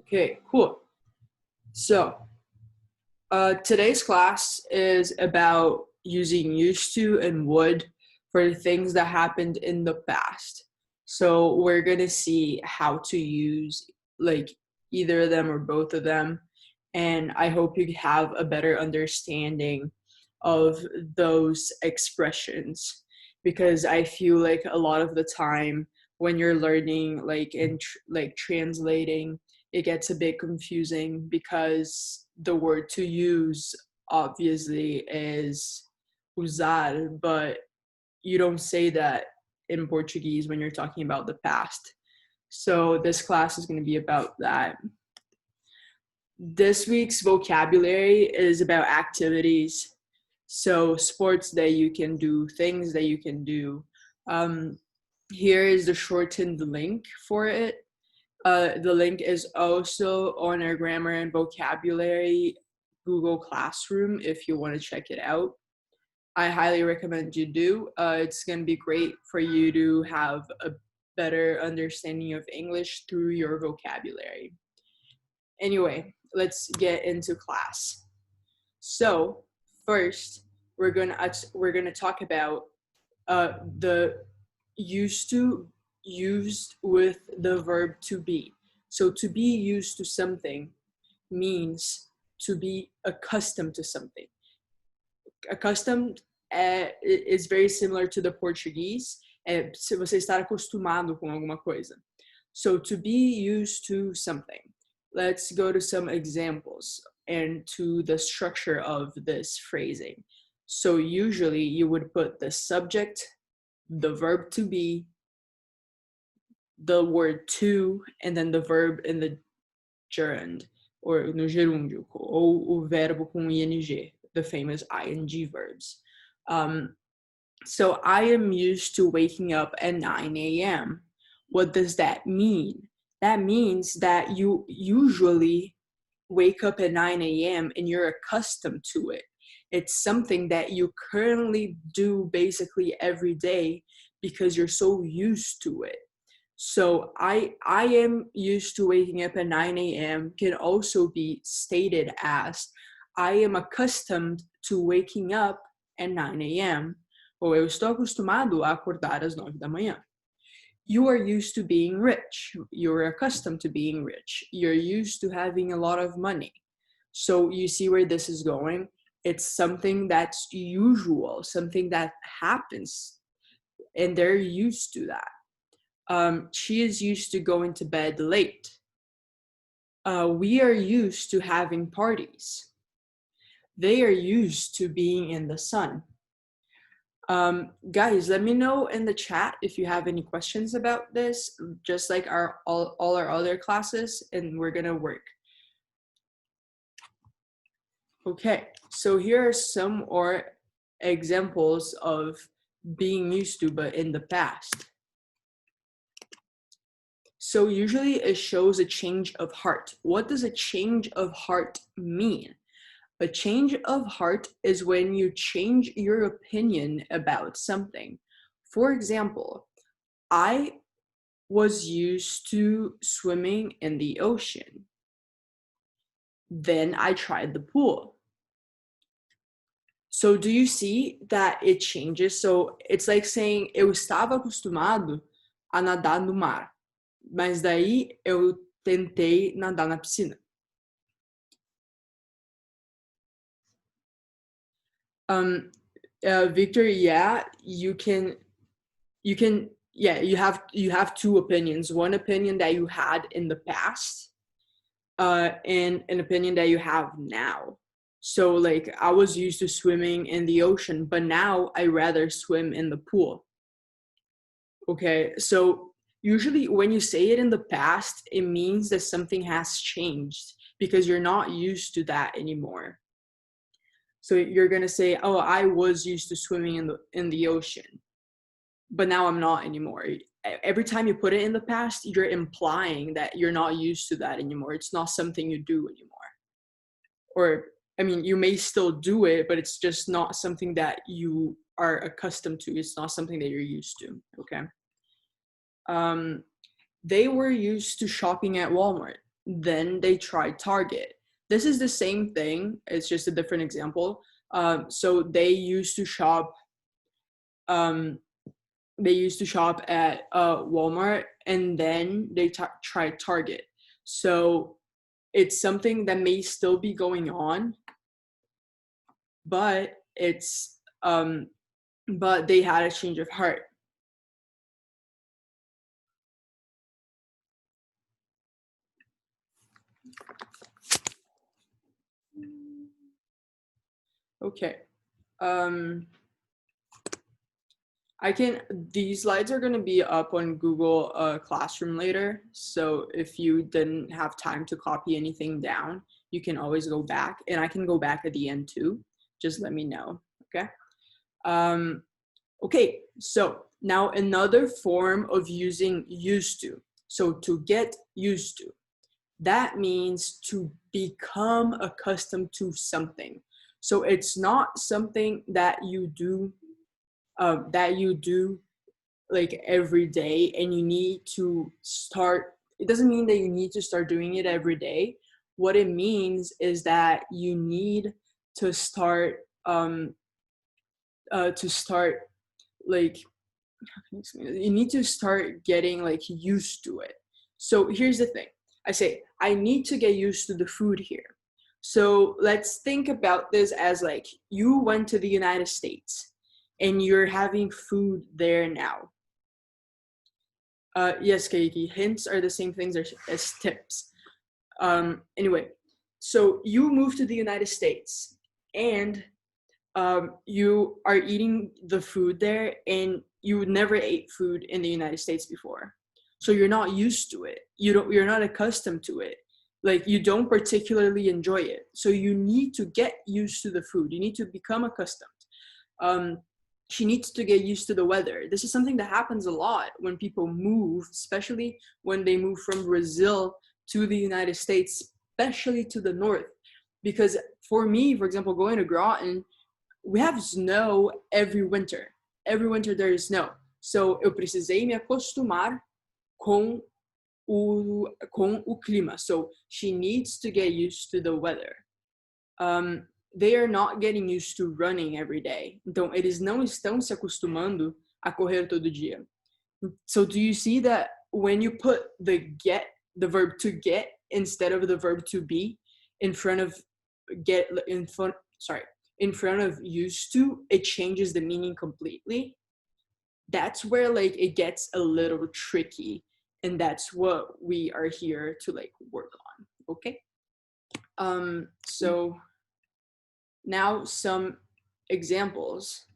Okay, cool. So, today's class is about using used to and would for things that happened in the past. So, we're going to see how to use like either of them or both of them. And I hope you have a better understanding of those expressions because I feel like a lot of the time when you're learning like like translating, it gets a bit confusing because the word to use obviously is usar, but you don't say that in Portuguese when you're talking about the past. So this class is going to be about that. This week's vocabulary is about activities. So sports that you can do, things that you can do. Um, Here is the shortened link for it. The link is also on our grammar and vocabulary Google Classroom if you want to check it out. I highly recommend you do. It's going to be great for you to have a better understanding of English through your vocabulary. Anyway, let's get into class. So first, we're gonna talk about the used to used with the verb to be. So to be used to something means to be accustomed to something. Accustomed is very similar to the Portuguese. Se você estar acostumado com alguma coisa. So to be used to something. Let's go to some examples and to the structure of this phrasing. So usually you would put the subject, the verb to be, the word to, and then the verb in the gerund, or no gerúndio, ou o verbo com ing, the famous ing verbs. So I am used to waking up at 9 a.m. What does that mean? That means that you usually wake up at 9 a.m. and you're accustomed to it. It's something that you currently do basically every day because you're so used to it. So I am used to waking up at 9 a.m. can also be stated as I am accustomed to waking up at 9 a.m. Ou eu estou acostumado a acordar às 9 da manhã. You are used to being rich. You're accustomed to being rich. You're used to having a lot of money. So you see where this is going? It's something that's usual, something that happens, and they're used to that. She is used to going to bed late. We are used to having parties. They are used to being in the sun. Guys, let me know in the chat if you have any questions about this, just like all our other classes, and we're gonna work. Okay, so here are some more examples of being used to, but in the past. So usually it shows a change of heart. What does a change of heart mean? A change of heart is when you change your opinion about something. For example, I was used to swimming in the ocean. Then I tried the pool. So do you see that it changes? So it's like saying, eu estava acostumado a nadar no mar, mas daí eu tentei nadar na piscina. Victor, yeah, you have two opinions. One opinion that you had in the past, and an opinion that you have now. So like I was used to swimming in the ocean, but now I rather swim in the pool. Okay, so usually when you say it in the past, it means that something has changed because you're not used to that anymore. So you're gonna say, "Oh, I was used to swimming in the ocean, but now I'm not anymore." Every time you put it in the past, you're implying that you're not used to that anymore. It's not something you do anymore. Or, I mean, you may still do it, but it's just not something that you are accustomed to. It's not something that you're used to, okay? They were used to shopping at Walmart. then they tried Target. This is the same thing, it's just a different example. So they used to shop at Walmart, and then they tried Target. So it's something that may still be going on, but but they had a change of heart. Okay. These slides are going to be up on Google Classroom later. So if you didn't have time to copy anything down, you can always go back, and I can go back at the end too. Just let me know, okay? Okay, so now another form of using used to. So to get used to, that means to become accustomed to something. So it's not something that you do like every day, and you need to start. It doesn't mean that you need to start doing it every day. What it means is that you need to start like, you need to start getting like used to it. So here's the thing. I say, I need to get used to the food here. So let's think about this as like you went to the United States and you're having food there now. Yes, Keiki, hints are the same things as tips. Anyway, so you moved to the United States, and you are eating the food there, and you never ate food in the United States before. So you're not used to it. You're not accustomed to it. Like, you don't particularly enjoy it. So you need to get used to the food. You need to become accustomed. She needs to get used to the weather. This is something that happens a lot when people move, especially when they move from Brazil to the United States, especially to the north. Because for me, for example, going to Groton, we have snow every winter. Every winter there is snow. So eu precisei me acostumar com o clima. So she needs to get used to the weather. They are not getting used to running every day. Então, eles não estão se acostumando a correr todo dia. So do you see that when you put the verb to get instead of the verb to be in front of used to, it changes the meaning completely? That's where like it gets a little tricky, and that's what we are here to like work on, okay? So now some examples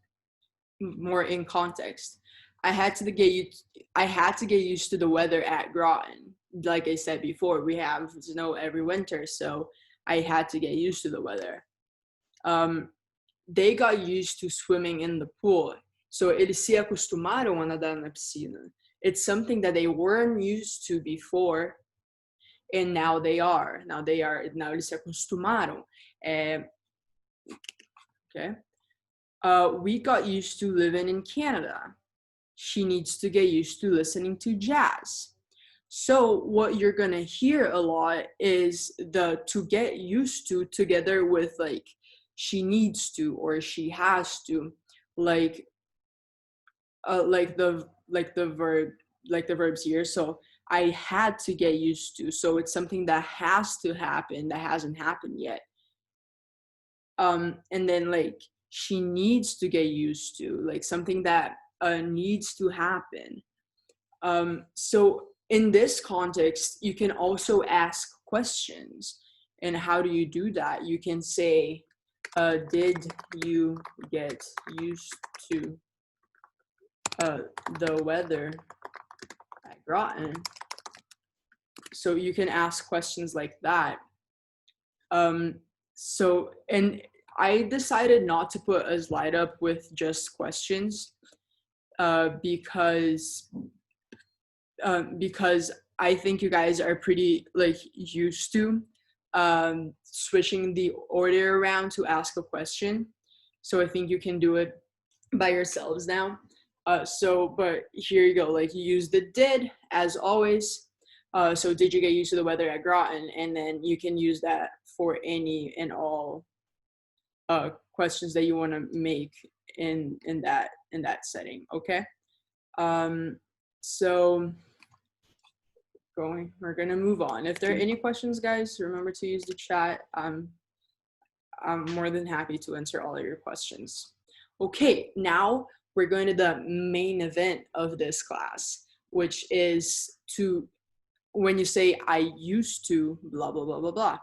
more in context. I had to get used to the weather at Groton. Like I said before, we have snow every winter, so I had to get used to the weather. They got used to swimming in the pool. So eles se acostumaram a nadar na piscina. It's something that they weren't used to before, and now they are. Now eles se acostumaram. Okay. We got used to living in Canada. She needs to get used to listening to jazz. So what you're gonna hear a lot is the to get used to together with like she needs to or she has to, like the verbs here. So I had to get used to. So it's something that has to happen that hasn't happened yet. And then like she needs to get used to, like something that needs to happen. So in this context, you can also ask questions. And how do you do that? You can say, did you get used to the weather at Groton? So you can ask questions like that. So, and I decided not to put a slide up with just questions because I think you guys are pretty like used to switching the order around to ask a question. So I think you can do it by yourselves now. But here you go, like you use the did as always. So did you get used to the weather at Groton? And then you can use that for any and all questions that you want to make in that setting. Okay. So we're gonna move on. If there are any questions, guys, remember to use the chat. I'm more than happy to answer all of your questions. Okay, now we're going to the main event of this class, which is when you say I used to blah blah blah blah blah.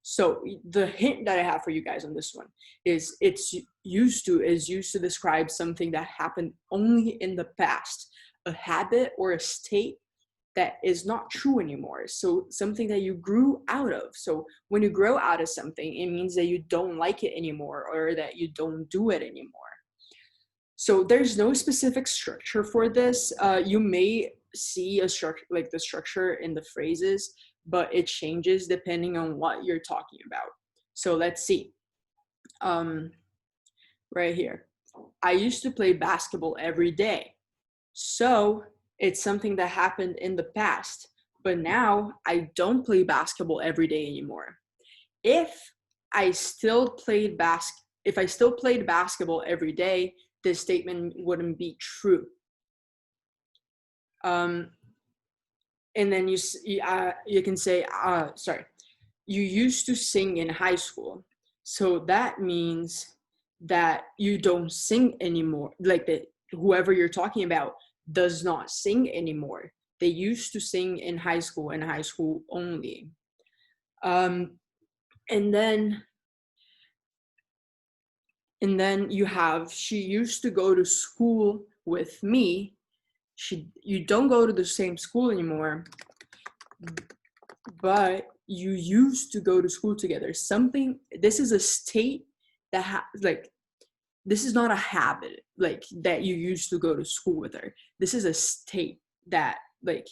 So the hint that I have for you guys on this one is used to describe something that happened only in the past, a habit or a state that is not true anymore. So something that you grew out of. So when you grow out of something, it means that you don't like it anymore or that you don't do it anymore. So there's no specific structure for this. You may see a structure, like the structure in the phrases, but it changes depending on what you're talking about. So let's see. Right here. I used to play basketball every day. So it's something that happened in the past, but now I don't play basketball every day anymore. If I still played basketball every day, this statement wouldn't be true. And then you can say, you used to sing in high school. So that means that you don't sing anymore. Like that, whoever you're talking about does not sing anymore. They used to sing in high school and high school only. And then you have, she used to go to school with me. You don't go to the same school anymore, but you used to go to school together. This is a state that this is not a habit, like that you used to go to school with her. This is a state that, like,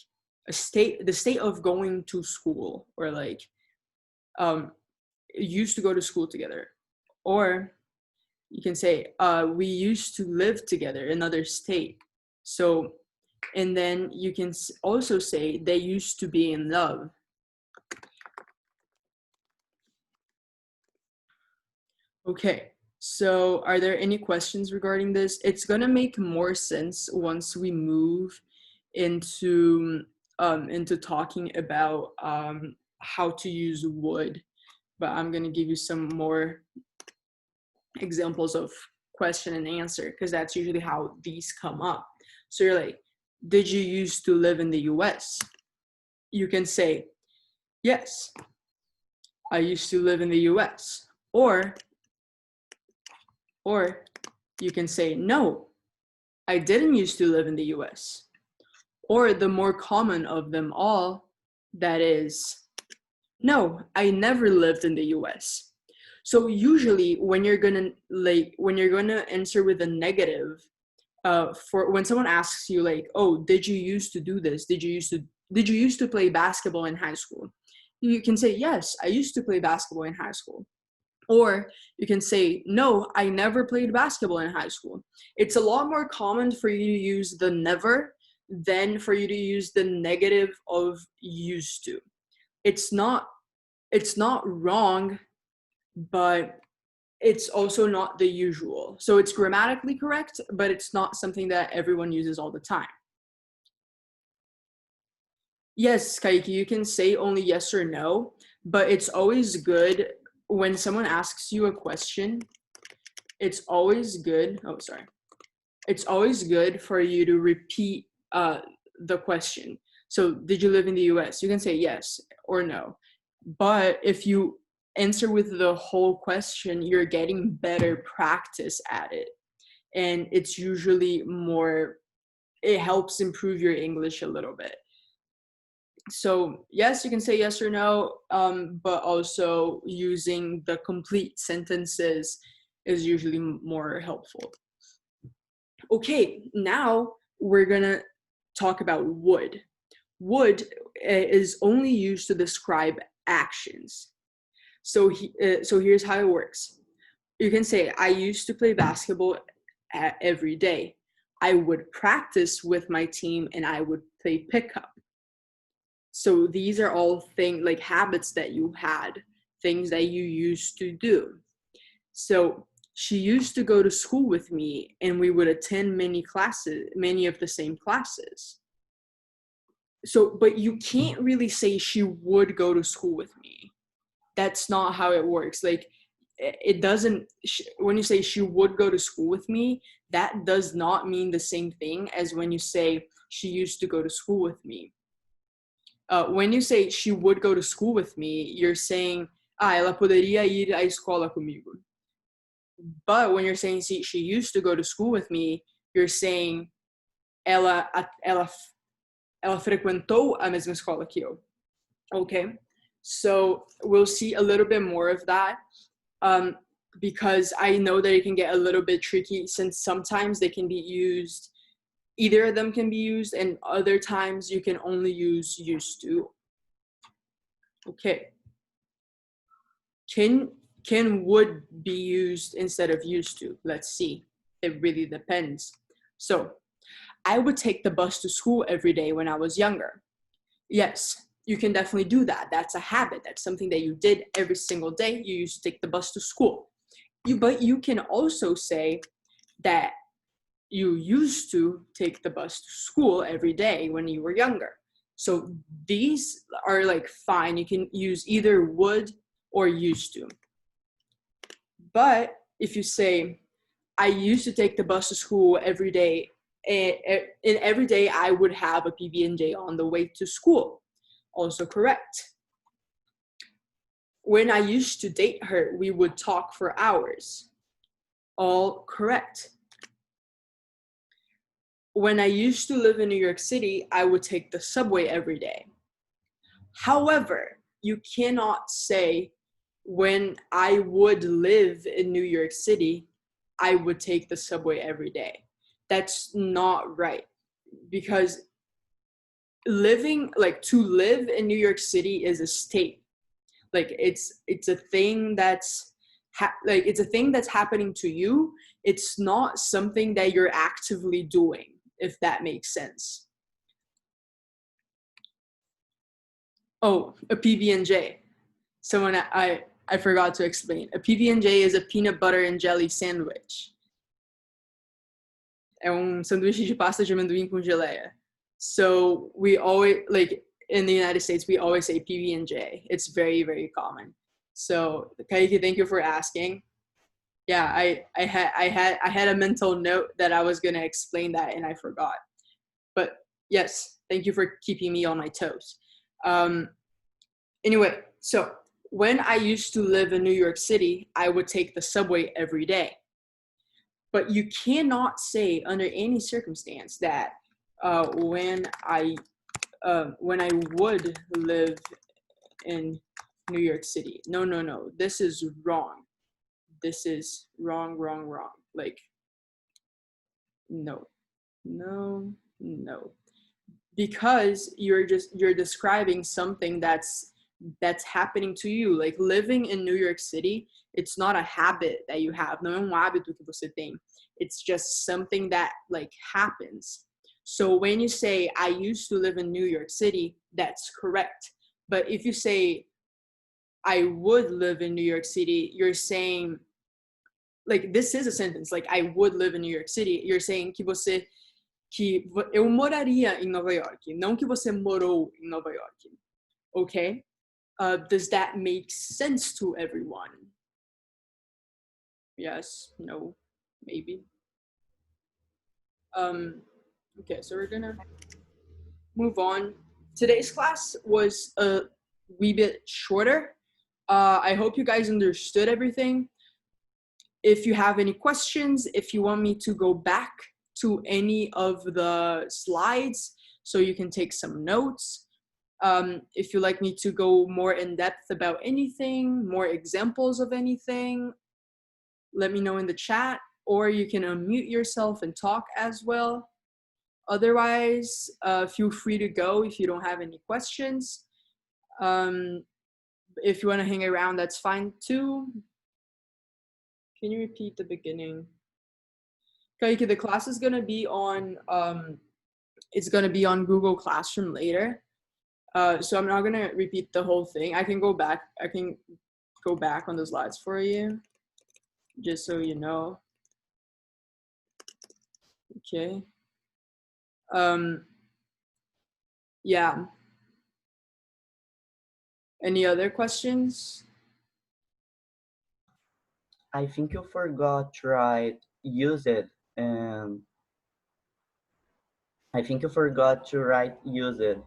the state of going to school, or like, used to go to school together. Or you can say, we used to live together, another state. So, and then you can also say they used to be in love. Okay. So are there any questions regarding this? It's gonna make more sense once we move into talking about how to use would, but I'm gonna give you some more examples of question and answer, because that's usually how these come up. So you're like, did you used to live in the US? You can say, yes, I used to live in the US. Or you can say, no, I didn't used to live in the US. Or the more common of them all, that is, no, I never lived in the US. So usually when you're gonna answer with a negative, for when someone asks you like, oh, did you used to do this? Did you used to play basketball in high school? You can say, yes, I used to play basketball in high school. Or you can say, no, I never played basketball in high school. It's a lot more common for you to use the never than for you to use the negative of used to. It's not wrong, but it's also not the usual. So it's grammatically correct, but it's not something that everyone uses all the time. Yes, Kaiki, you can say only yes or no, but it's always good when someone asks you a question. It's always good. It's always good for you to repeat the question. So, did you live in the US? You can say yes or no. But if you answer with the whole question, you're getting better practice at it. And it's usually it helps improve your English a little bit. So yes, you can say yes or no, but also using the complete sentences is usually more helpful. Okay, now we're gonna talk about would. Would is only used to describe actions. So here's how it works. You can say, I used to play basketball every day. I would practice with my team and I would play pickup. So these are all things like habits that you had, things that you used to do. So she used to go to school with me and we would attend many of the same classes. So, but you can't really say she would go to school with me. That's not how it works. Like, it doesn't, when you say she would go to school with me, that does not mean the same thing as when you say she used to go to school with me. When you say she would go to school with me, you're saying, ela poderia ir à escola comigo. But when you're saying she used to go to school with me, you're saying ela frequentou a mesma escola que eu. Okay, so we'll see a little bit more of that, because I know that it can get a little bit tricky, since sometimes they can be used, either of them can be used, and other times you can only use used to. Okay. Can would be used instead of used to? Let's see. It really depends. So, I would take the bus to school every day when I was younger. Yes, you can definitely do that. That's a habit. That's something that you did every single day. You used to take the bus to school. But you can also say that you used to take the bus to school every day when you were younger. So these are like fine. You can use either would or used to. But if you say, I used to take the bus to school every day, and every day I would have a PB&J on the way to school. Also correct. When I used to date her, we would talk for hours. All correct. When I used to live in New York City, I would take the subway every day. However, you cannot say, when I would live in New York City, I would take the subway every day. That's not right, because to live in New York City is a state. Like it's a thing that's it's a thing that's happening to you. It's not something that you're actively doing, if that makes sense. Oh, a PB&J. Someone I forgot to explain. A PB&J is a peanut butter and jelly sandwich. É sanduíche de pasta de amendoim com geleia. So we always, like in the United States, we always say PB&J. It's very, very common. So Kaiki, thank you for asking. Yeah, I had a mental note that I was gonna explain that and I forgot. But yes, thank you for keeping me on my toes. Anyway, so when I used to live in New York City, I would take the subway every day. But you cannot say under any circumstance that when I would live in New York City. No. This is wrong. This is wrong. Like, no. Because you're describing something that's happening to you. Like living in New York City, it's not a habit that you have. Não é hábito que você tem. It's just something that like happens. So when you say, I used to live in New York City, that's correct. But if you say, I would live in New York City, you're saying, like, this is a sentence, like, I would live in New York City. You're saying que eu moraria em Nova York, não que você morou em Nova York. Okay? Does that make sense to everyone? Yes, no, maybe. Okay, so we're gonna move on. Today's class was a wee bit shorter. I hope you guys understood everything. If you have any questions, if you want me to go back to any of the slides so you can take some notes, if you'd like me to go more in depth about anything, more examples of anything, let me know in the chat, or you can unmute yourself and talk as well. Otherwise, feel free to go if you don't have any questions. If you want to hang around, that's fine too. Can you repeat the beginning? Kaiki, the class is going to be on, it's going to be on Google Classroom later. So I'm not gonna repeat the whole thing. I can go back. I can go back on the slides for you, just so you know. Okay. Yeah. Any other questions? I think you forgot to write use it, and I think you forgot to write use it,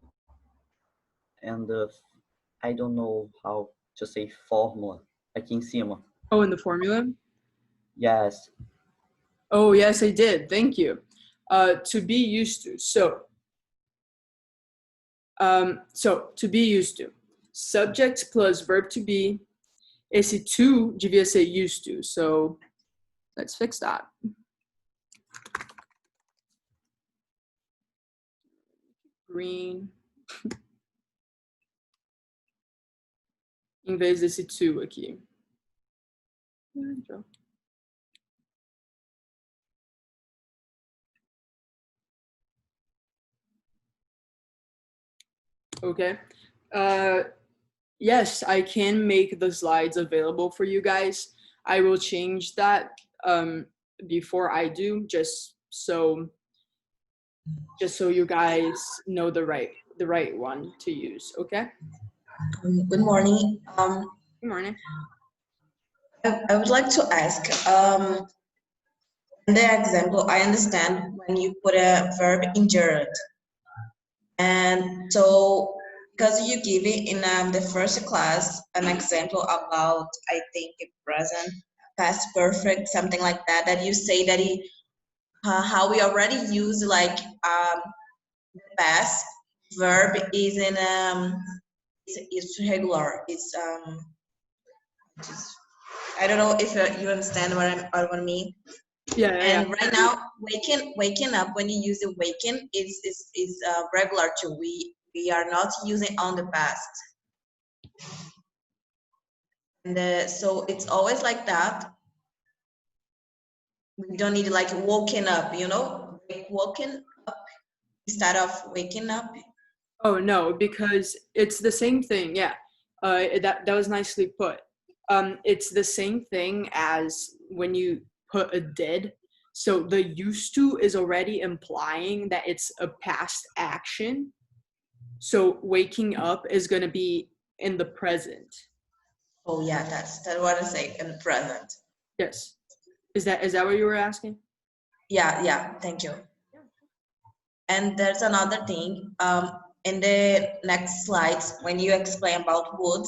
and I don't know how to say fórmula aqui em cima. Oh, in the formula? Yes. Oh, yes, I did. Thank you. To be used to. So to be used to. Subject plus verb to be. Esse to devia ser used to. So let's fix that. Green. Em vez desse to aqui. Okay. Yes, I can make the slides available for you guys. I will change that before I do, just so you guys know the right one to use. Okay. Good morning. Good morning. I would like to ask, in the example, I understand when you put a verb injured. And so, because you give it in the first class, an example about, I think, a present, past perfect, something like that, that you say that how we already use like the past verb is in, it's regular, I don't know if you understand what I mean. Yeah. And right now, waking up, when you use the waken, is regular too. We are not using on the past, and so it's always like that. We don't need like woken up, like woken up instead of waking up. Oh no, because it's the same thing. Yeah. That was nicely put. It's the same thing as when you put a did. So the used to is already implying that it's a past action. So waking up is going to be in the present. Oh yeah, that's what I say in the present. Yes. Is that what you were asking? Yeah. Thank you. And there's another thing. In the next slides, when you explain about wood,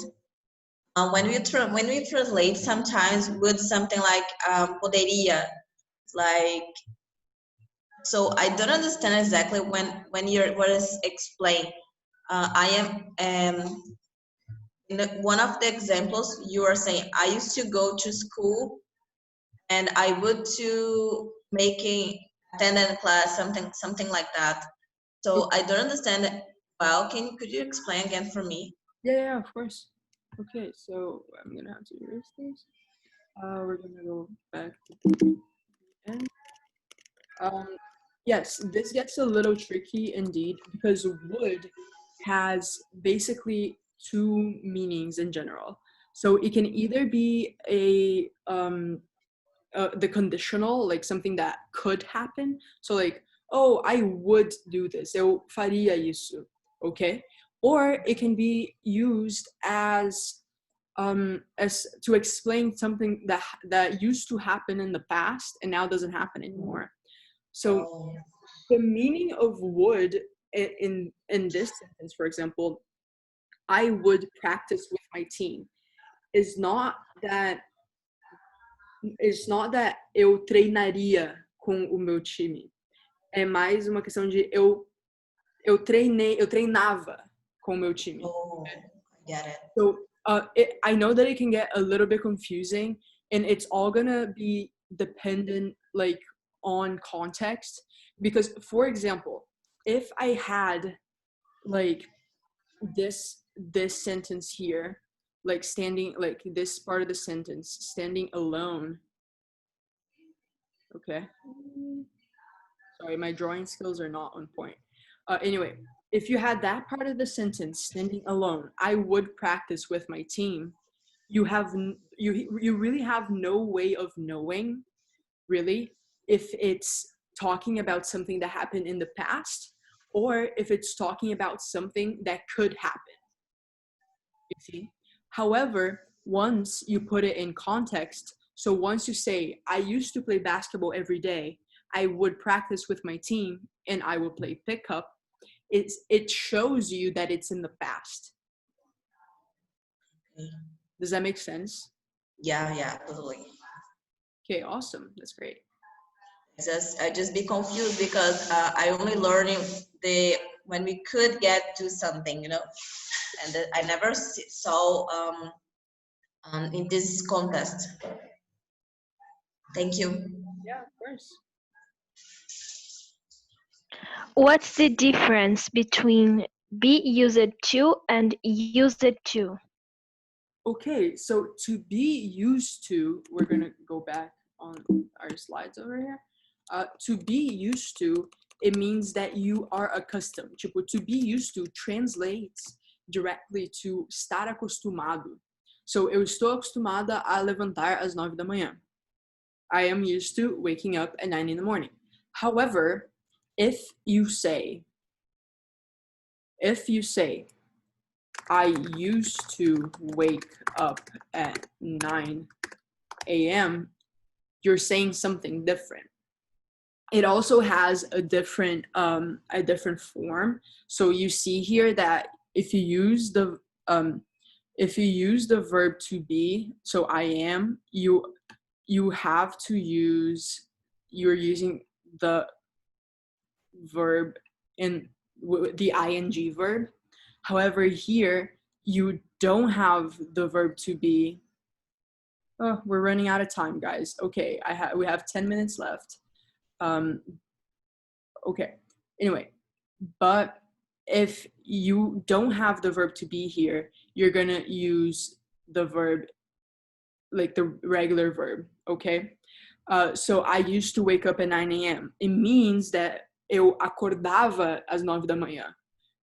when we translate, sometimes would something like poderia, like, so I don't understand exactly when you're what is explained. I am in one of the examples you are saying I used to go to school and I would to making attendant class, something like that. So I don't understand it. Well, could you explain again for me? Yeah, of course. Okay, so I'm gonna have to erase this. We're gonna go back to the end. Yes, this gets a little tricky indeed because would has basically two meanings in general. So it can either be the conditional, like something that could happen. So like, oh, I would do this. Eu faria isso. Okay? Or it can be used as to explain something that used to happen in the past and now doesn't happen anymore. So Oh, the meaning of would in this sentence, for example, I would practice with my team, is not that eu treinaria com o meu time. É mais uma questão de eu treinava com o meu time. oh, I get it. So I know that it can get a little bit confusing, and it's all gonna be dependent like on context. Because, for example, if I had like this sentence here, like standing, like this part of the sentence, standing alone. Okay. Sorry, my drawing skills are not on point. Anyway, if you had that part of the sentence standing alone, I would practice with my team. You really have no way of knowing, really, if it's talking about something that happened in the past or if it's talking about something that could happen. You see? However, once you put it in context, so once you say, I used to play basketball every day, I would practice with my team, and I would play pickup, it shows you that it's in the past. Okay. Does that make sense? Yeah, totally. Okay, awesome. That's great. I just be confused because I only learning the when we could get to something, you know, and I never saw in this contest. Thank you. Yeah, of course. What's the difference between be used to and use it to? Okay, so to be used to, we're gonna go back on our slides over here. To be used to, it means that you are accustomed. Tipo, to be used to translates directly to estar acostumado. So, eu estou acostumada a levantar às 9 da manhã. I am used to waking up at 9 in the morning. However, if you say, I used to wake up at 9 a.m., you're saying something different. It also has a different form. So you see here that if you use the verb to be, so I am, you have to use, you're using the verb in the ing verb. However, here you don't have the verb to be. Oh, we're running out of time, guys. Okay, we have 10 minutes left. Okay, anyway, but if you don't have the verb to be here, you're gonna use the verb, like the regular verb, okay? So I used to wake up at 9 a.m. It means that eu acordava às 9 da manhã.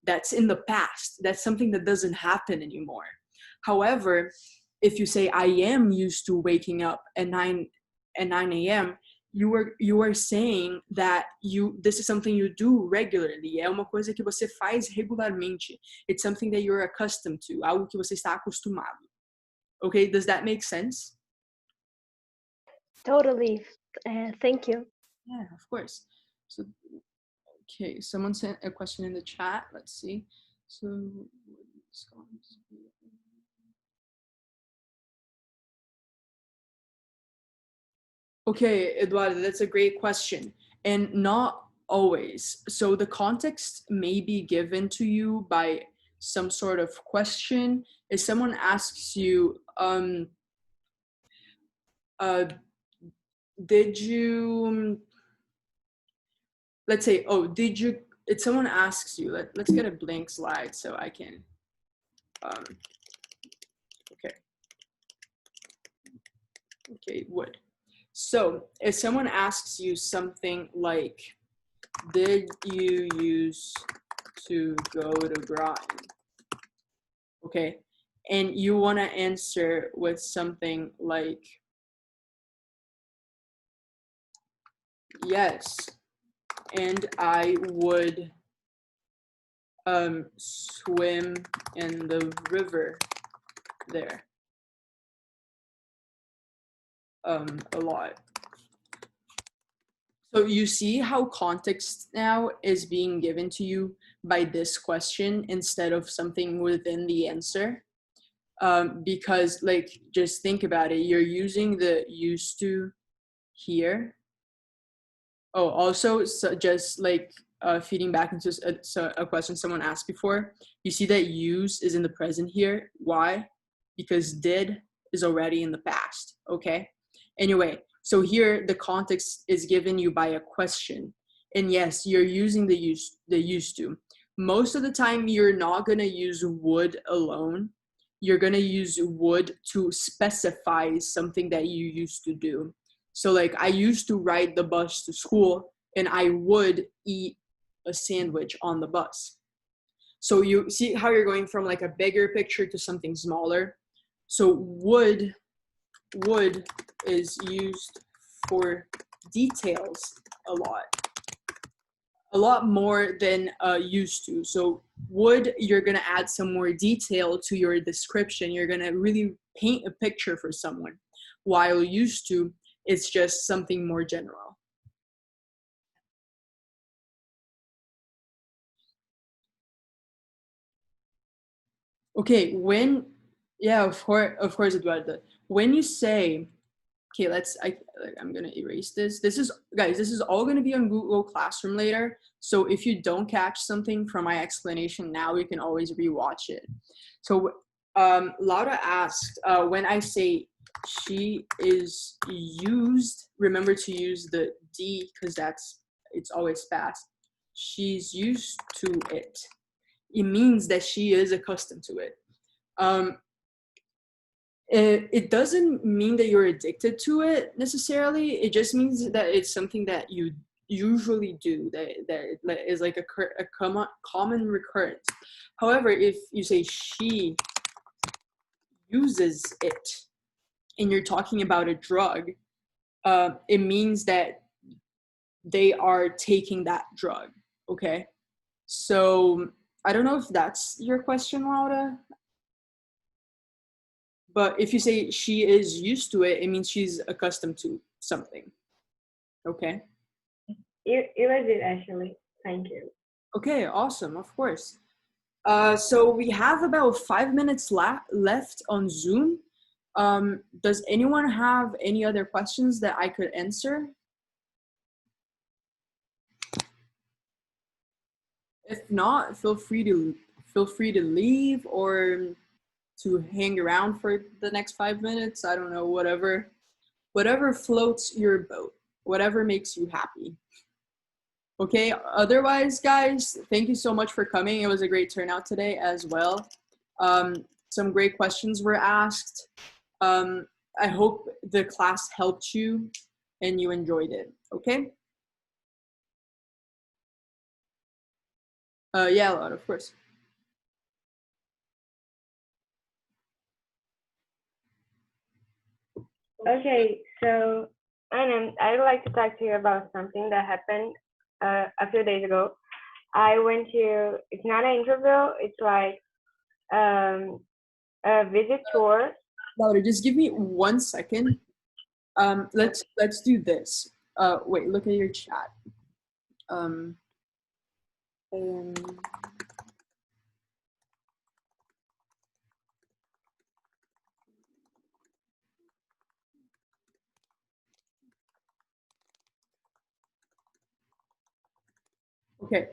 That's in the past. That's something that doesn't happen anymore. However, if you say I am used to waking up at 9 a.m., you are saying that this is something you do regularly. É uma coisa que você faz regularmente. It's something that you're accustomed to, algo que você está acostumado. Okay, does that make sense? Totally. Thank you. Yeah, of course. So, okay, someone sent a question in the chat. Let's see. So, okay, Eduardo, that's a great question. And not always. So the context may be given to you by some sort of question. If someone asks you, did you, let's say, oh, did you, if someone asks you, let's get a blank slide so I can, okay, would. So if someone asks you something like, did you used to go to Groton? Okay, and you want to answer with something like, yes, and I would swim in the river there a lot. So you see how context now is being given to you by this question instead of something within the answer. Because, like, just think about it. You're using the used to here. Oh, also, so just like feeding back into a question someone asked before, you see that use is in the present here. Why? Because did is already in the past, okay? Anyway, so here the context is given you by a question. And yes, you're using the used to. Most of the time, you're not gonna use would alone. You're gonna use would to specify something that you used to do. So like, I used to ride the bus to school and I would eat a sandwich on the bus. So you see how you're going from like a bigger picture to something smaller. So would is used for details a lot more than used to. So would, you're gonna add some more detail to your description. You're gonna really paint a picture for someone, while used to, it's just something more general. Okay, yeah, of course, Eduardo. When you say, okay, I'm gonna erase this. This is, guys, this is all gonna be on Google Classroom later. So if you don't catch something from my explanation now, you can always rewatch it. So Laura asked, when I say she is used, remember to use the D because it's always fast. She's used to it. It means that she is accustomed to it. It doesn't mean that you're addicted to it necessarily. It just means that it's something that you usually do, that is like a common recurrence. However, if you say she uses it and you're talking about a drug, it means that they are taking that drug, okay? So I don't know if that's your question, Laura. But if you say she is used to it, it means she's accustomed to something. Okay? It was it, actually. Thank you. Okay, awesome, of course. So we have about 5 minutes left on Zoom. Does anyone have any other questions that I could answer? If not, feel free to leave or to hang around for the next 5 minutes. I don't know, whatever floats your boat, whatever makes you happy. Okay, otherwise, guys, thank you so much for coming. It was a great turnout today as well. Some great questions were asked. I hope the class helped you and you enjoyed it, okay? Yeah, Laura, of course. Okay, so Anna, I would like to talk to you about something that happened a few days ago. I went to, it's not an interview, it's like a visit tour. Laura, just give me 1 second. Let's do this. Wait, look at your chat. Okay.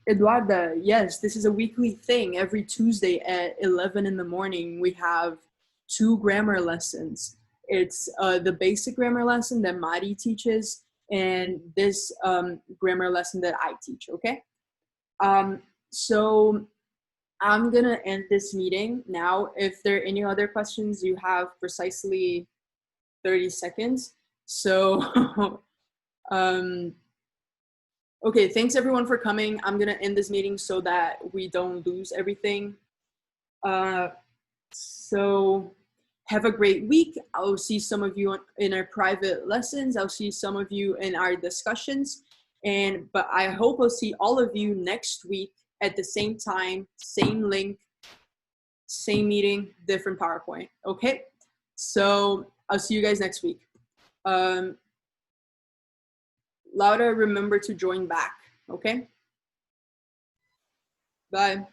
Eduarda, yes, this is a weekly thing. Every Tuesday at 11 in the morning, we have 2 grammar lessons. It's the basic grammar lesson that Mari teaches and this grammar lesson that I teach, okay? So I'm gonna end this meeting now. If there are any other questions, you have precisely 30 seconds. So, okay, thanks everyone for coming. I'm gonna end this meeting so that we don't lose everything. So have a great week. I'll see some of you in our private lessons. I'll see some of you in our discussions. But I hope I'll see all of you next week at the same time, same link, same meeting, different PowerPoint, okay? So I'll see you guys next week. Laura, remember to join back, okay? Bye.